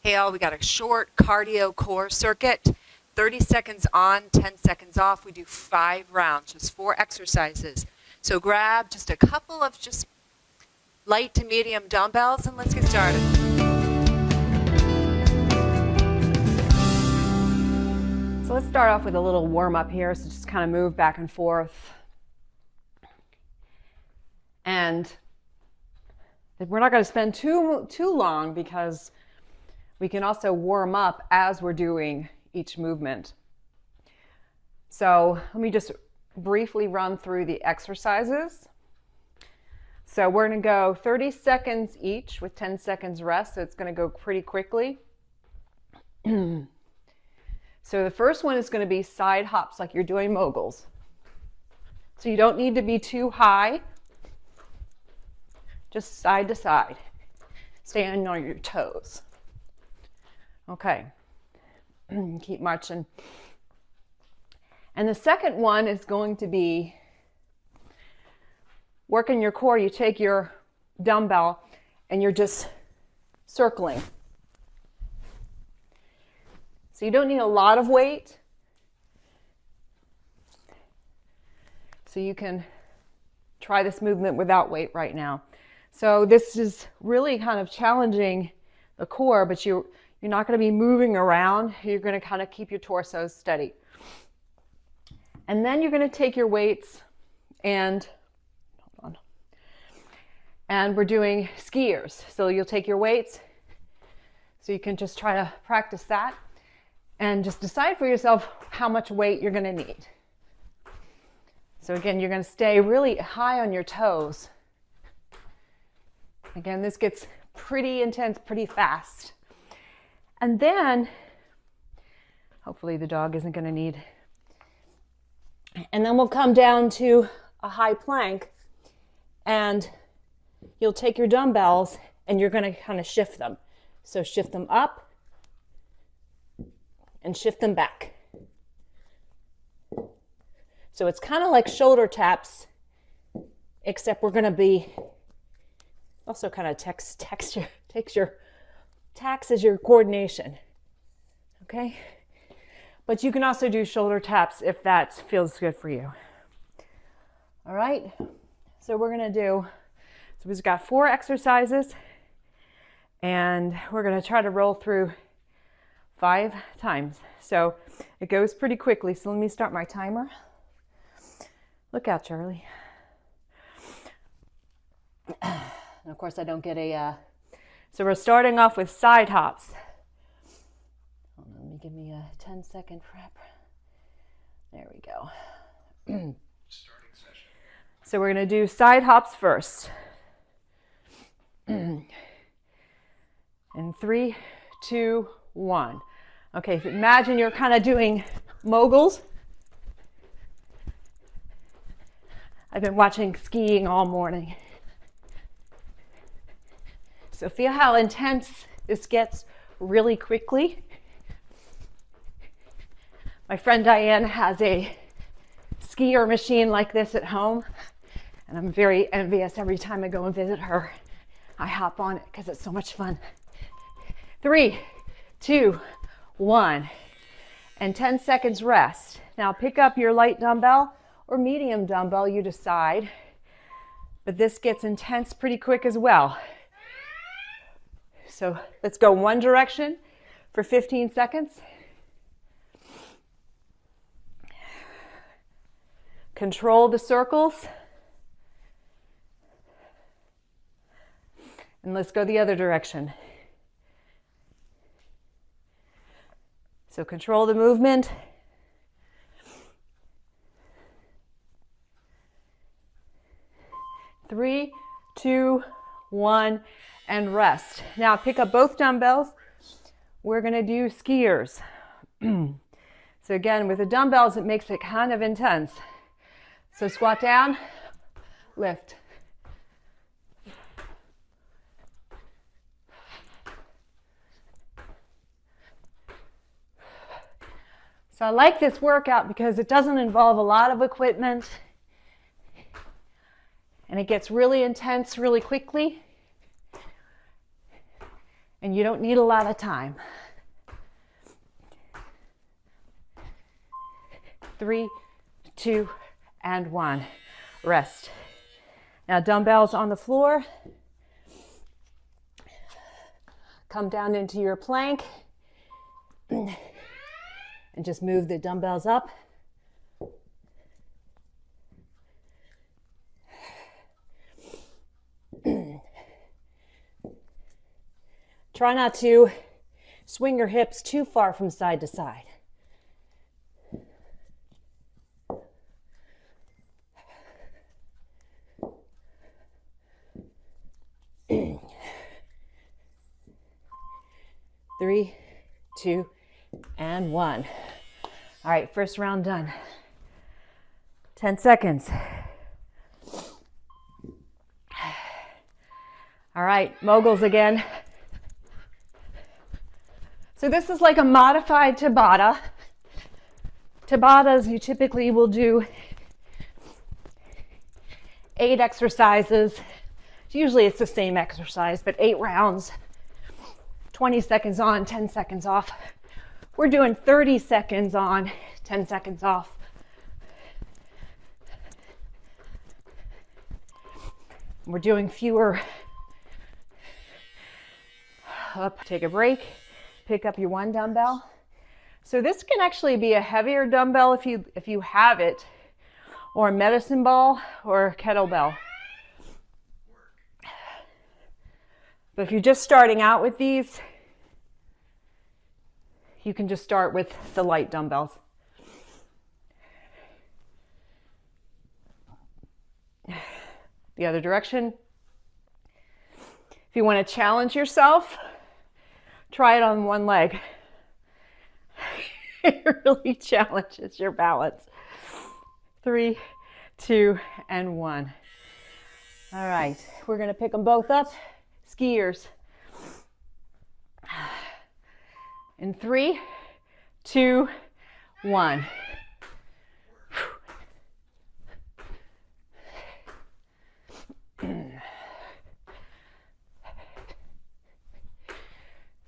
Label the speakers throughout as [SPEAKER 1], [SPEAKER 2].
[SPEAKER 1] scale. We got a short cardio core circuit, 30 seconds on, 10 seconds off. We do 5 rounds, just 4 exercises. So grab just a couple of just light to medium dumbbells and let's get started.
[SPEAKER 2] So let's start off with a little warm up here. So just kind of move back and forth. And we're not going to spend too long because we can also warm up as we're doing each movement. So let me just briefly run through the exercises. So we're going to go 30 seconds each with 10 seconds rest. So it's going to go pretty quickly. So the first one is going to be side hops like you're doing moguls. So you don't need to be too high. Just side to side. Staying on your toes. Okay. Keep marching. And the second one is going to be working your core. You take your dumbbell and you're just circling. So you don't need a lot of weight. So you can try this movement without weight right now. So this is really kind of challenging the core, but you're not going to be moving around. You're going to kind of keep your torso steady. And then you're going to take your weights and, hold on, and we're doing skiers. So you'll take your weights. So you can just try to practice that and just decide for yourself how much weight you're going to need. So again, you're going to stay really high on your toes. Again, this gets pretty intense, pretty fast. And then, hopefully the dog isn't going to need. And then we'll come down to a high plank and you'll take your dumbbells and you're going to kind of shift them. So shift them up and shift them back. So it's kind of like shoulder taps, except we're going to be also kind of taxes your coordination. Okay? But you can also do shoulder taps if that feels good for you. All right? So we're going to do, so we've got 4 exercises and we're going to try to roll through 5 times. So it goes pretty quickly. So let me start my timer. Look out, Charlie. And of course, I don't get a... So we're starting off with side hops. Hold on, let me give me a 10-second prep. There we go.
[SPEAKER 3] Starting session.
[SPEAKER 2] So we're going to do side hops first. In 3, 2, 1. Okay, so imagine you're kind of doing moguls. I've been watching skiing all morning. So feel how intense this gets really quickly. My friend Diane has a skier machine like this at home, and I'm very envious every time I go and visit her. I hop on it because it's so much fun. 3, 2, 1, and 10 seconds rest. Now pick up your light dumbbell or medium dumbbell, you decide. But this gets intense pretty quick as well. So let's go one direction for 15 seconds. Control the circles. And let's go the other direction. So control the movement. Three, 2, 1, and rest. Now pick up both dumbbells. We're going to do skiers. So again, with the dumbbells, it makes it kind of intense. So squat down, lift. So I like this workout because it doesn't involve a lot of equipment and it gets really intense really quickly. And you don't need a lot of time. 3, 2, and 1. Rest. Now dumbbells on the floor. Come down into your plank. And just move the dumbbells up. Try not to swing your hips too far from side to side. Three, 2, and 1. All right, first round done. 10 seconds. All right, moguls again. So this is like a modified Tabata. Tabatas, you typically will do 8 exercises. Usually it's the same exercise, but 8 rounds. 20 seconds on, 10 seconds off. We're doing 30 seconds on, 10 seconds off. We're doing fewer. Up, take a break, pick up your 1 dumbbell. So this can actually be a heavier dumbbell if you have it, or a medicine ball or a kettlebell. But if you're just starting out with these, you can just start with the light dumbbells. The other direction. If you want to challenge yourself, try it on one leg. It really challenges your balance. 3, 2, and 1. All right, we're going to pick them both up. Skiers. In 3, 2, 1.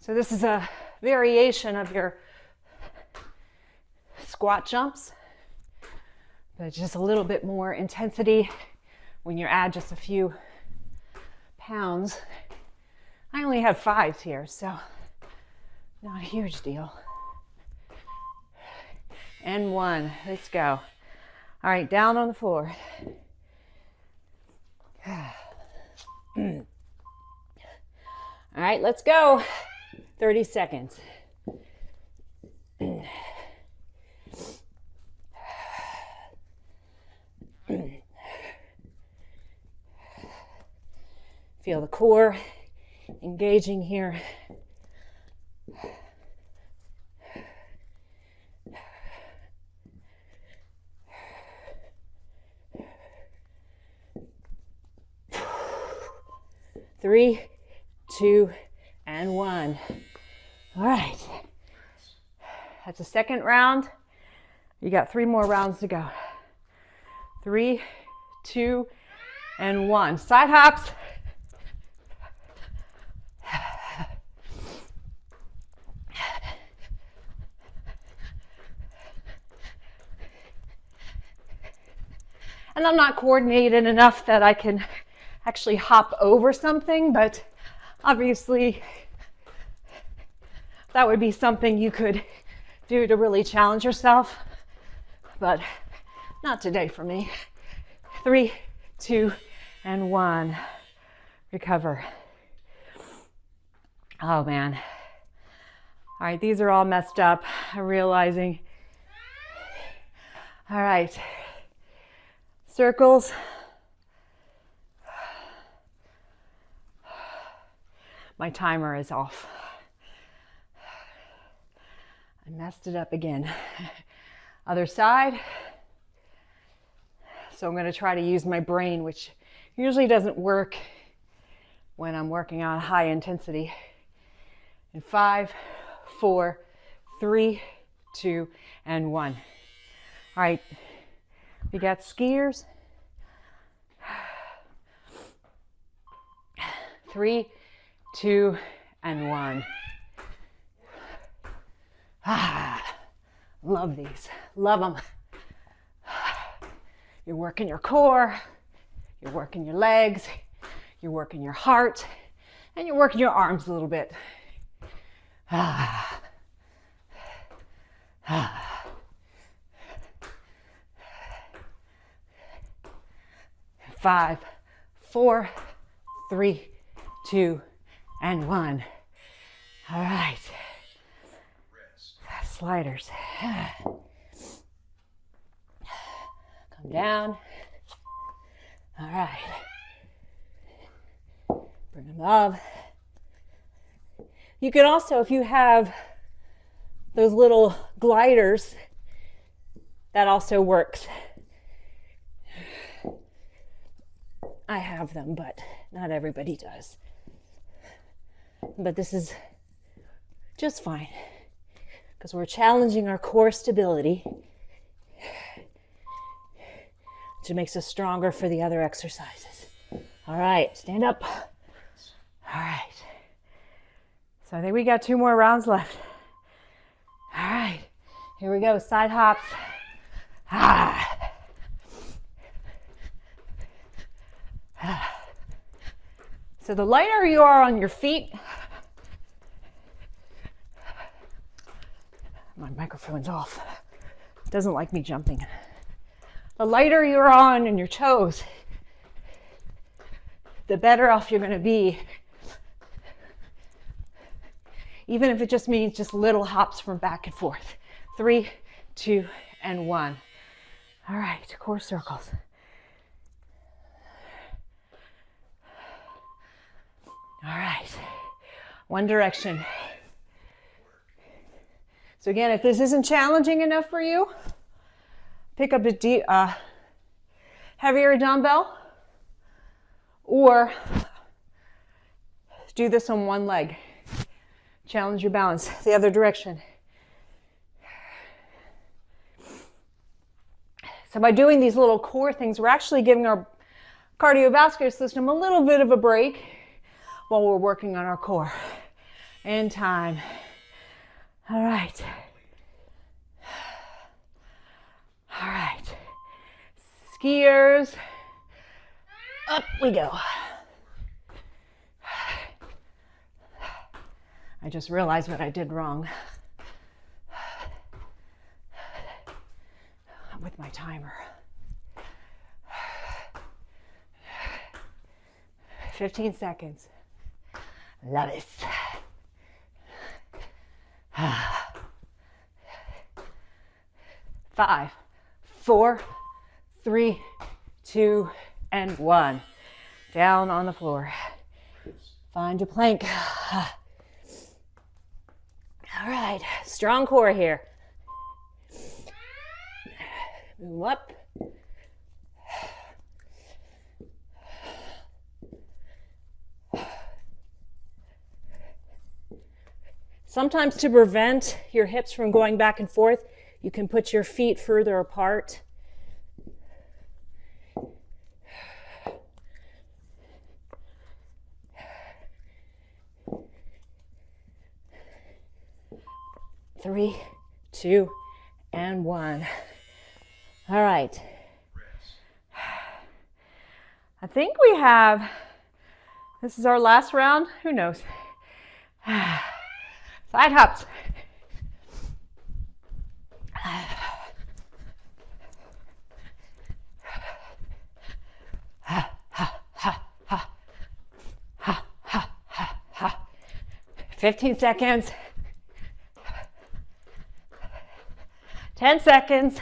[SPEAKER 2] So this is a variation of your squat jumps, but just a little bit more intensity when you add just a few pounds. I only have 5s here, so not a huge deal. And 1, let's go. All right, down on the floor. All right, let's go. 30 seconds. Feel the core engaging here. Three, 2, and 1. All right. That's the second round. You got 3 more rounds to go. 3, 2, and 1. Side hops. And I'm not coordinated enough that I can actually hop over something, but obviously that would be something you could do to really challenge yourself, but not today for me. 3, 2, and 1. Recover. Oh man. All right, these are all messed up. I'm realizing. All right. Circles. My timer is off. I messed it up again. Other side. So I'm going to try to use my brain, which usually doesn't work when I'm working on high intensity. In 5, 4, 3, 2, and 1. All right, we got skiers. 3, 2, and 1. Love these. Love them. You're working your core, you're working your legs, you're working your heart, and you're working your arms a little bit. 5, 4, 3, 2, and 1. All right. Sliders. Come down. All right. Bring them up. You can also, if you have those little gliders, that also works. I have them, but not everybody does. But this is just fine because we're challenging our core stability, which makes us stronger for the other exercises. All right, stand up. All right. So I think we got 2 more rounds left. All right, here we go, side hops. So the lighter you are on your feet, my microphone's off. It doesn't like me jumping. The lighter you're on in your toes, the better off you're going to be. Even if it just means just little hops from back and forth. 3, 2, and 1. All right, core circles. All right, one direction. So again, if this isn't challenging enough for you, pick up a heavier dumbbell or do this on one leg. Challenge your balance the other direction. So by doing these little core things, we're actually giving our cardiovascular system a little bit of a break while we're working on our core. In time. All right. All right. Skiers. Up we go. I just realized what I did wrong with my timer. 15 seconds. Love it. 5, 4, 3, 2, and 1. Down on the floor. Find your plank. All right, strong core here. Move up. Sometimes to prevent your hips from going back and forth, you can put your feet further apart. Three, 2, and 1. All right. I think we have, this is our last round. Who knows? Side hops. Ha, ha, ha, ha. Ha, ha, ha, ha. 15 seconds. 10 seconds.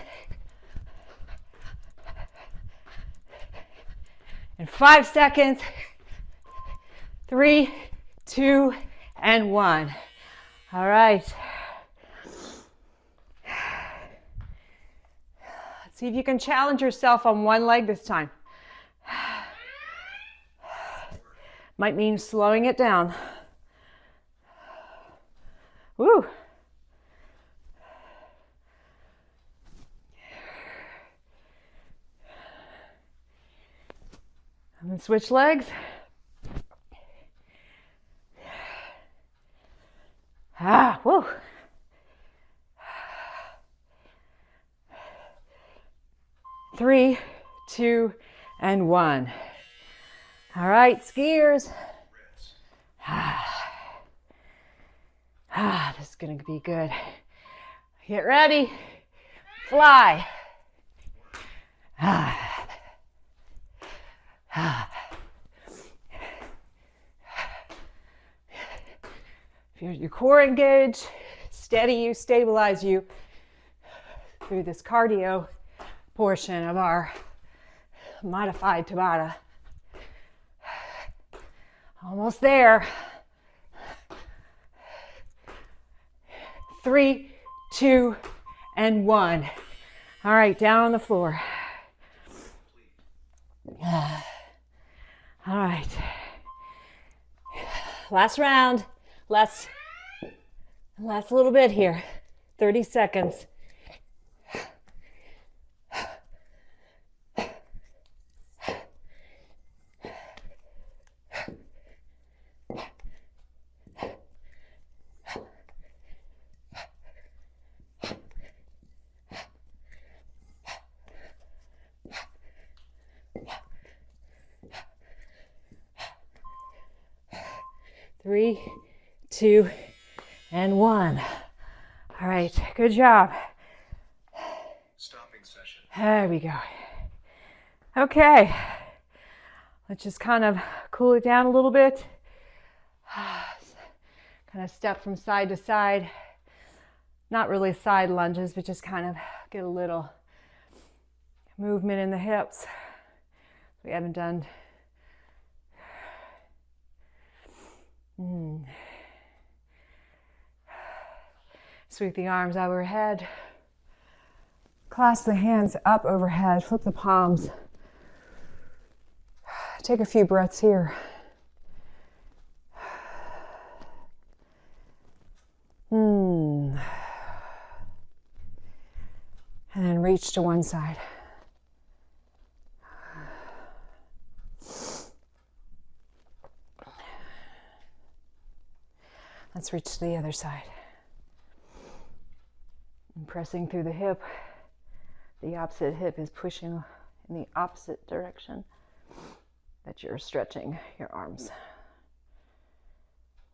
[SPEAKER 2] And 5 seconds. 3, 2, and 1. All right. Let's see if you can challenge yourself on one leg this time. Might mean slowing it down. Woo. And then switch legs. 3, 2, and 1. All right, skiers. This is going to be good. Get ready. Fly. Feel your core engage, steady you, stabilize you through this cardio portion of our modified Tabata. Almost there. 3, 2, and 1. All right, down on the floor. All right. Last round. Last little bit here. 30 seconds. Three, 2, and 1. All right, good job.
[SPEAKER 3] Stopping session.
[SPEAKER 2] There we go. Okay, let's just kind of cool it down a little bit. Kind of step from side to side. Not really side lunges, but just kind of get a little movement in the hips. We haven't done. Sweep the arms overhead. Clasp the hands up overhead. Flip the palms. Take a few breaths here. And then reach to one side. Let's reach to the other side. And pressing through the hip. The opposite hip is pushing in the opposite direction that you're stretching your arms.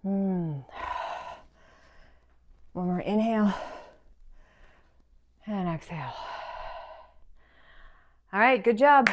[SPEAKER 2] One more inhale and exhale. All right, good job.